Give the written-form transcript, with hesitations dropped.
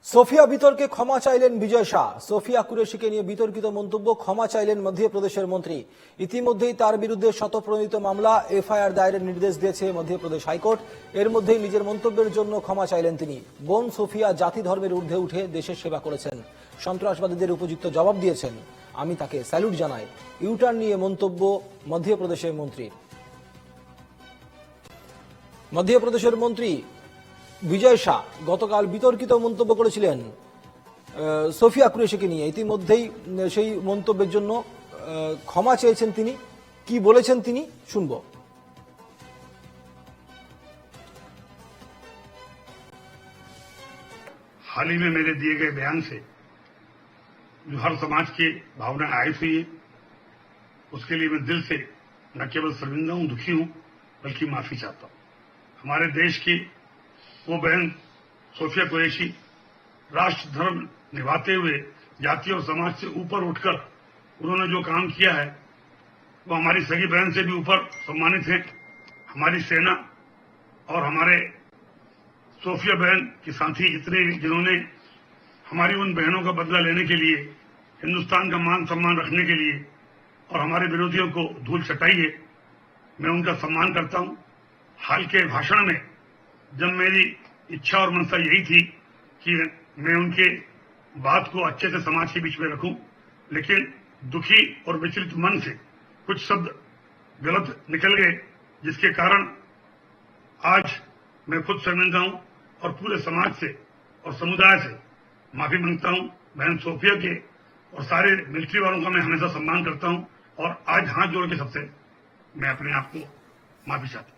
Sophia বিতর্কে ক্ষমা চাইলেন বিজয় শাহ। সোফিয়া কুরেশিকে নিয়ে বিতর্কিত মন্তব্য, ক্ষমা চাইলেন মধ্যপ্রদেশের মন্ত্রী। ইতিমধ্যেই তার বিরুদ্ধে শতপ্রণীত মামলা, এফআইআর দায়েরের নির্দেশ দিয়েছে মধ্যপ্রদেশ হাইকোর্ট। এর মধ্যেই নিজের মন্তব্যের জন্য ক্ষমা চাইলেন তিনি। বোন সোফিয়া জাতি ধর্মের ঊর্ধ্বে উঠে দেশের সেবা করেছেন, সন্ত্রাসবাদীদের উপযুক্ত জবাব দিয়েছেন। আমি তাকে স্যালুট জানাই। ইউটার্ন নিয়ে মন্তব্য মধ্যপ্রদেশের মন্ত্রী। মধ্যপ্রদেশের মন্ত্রী বিজয় শাহ গতকাল বিতর্কিত মন্তব্য করেছিলেন সোফিয়া কুরেশিকে নিয়ে। ইতিমধ্যেই সেই মন্তব্যের জন্য ক্ষমা চেয়েছেন তিনি। কি বলেছেন তিনি শুনব। हाल ही में मेरे दिए गए बयान से जो हर समाज की भावना आहत हुई है, उसके लिए मैं दिल से न केवल शर्मिंदा हूं, दुखी हूं, बल्कि माफी चाहता हूं। हमारे देश की वो बहन सोफिया कुरैशी राष्ट्र धर्म निभाते हुए जाति और समाज से ऊपर उठकर उन्होंने जो काम किया है वो हमारी सगी बहन से भी ऊपर सम्मानित है। हमारी सेना और हमारे सोफिया बहन के साथी जितने जिन्होंने हमारी उन बहनों का बदला लेने के लिए, हिंदुस्तान का मान सम्मान रखने के लिए और हमारे विरोधियों को धूल चटाई है, मैं उनका सम्मान करता हूं। हाल के भाषण में जब मेरी इच्छा और मनसा यही थी कि मैं उनके बात को अच्छे से समाज के बीच में रखूं, लेकिन दुखी और विचलित मन से कुछ शब्द गलत निकल गए, जिसके कारण आज मैं खुद शर्मिंदा हूं और पूरे समाज से और समुदाय से माफी मांगता हूं। बहन सोफिया के और सारे मिलिट्री वालों का मैं हमेशा सम्मान करता हूं और आज हाथ जोड़ के सबसे मैं अपने आप को माफी चाहता हूं।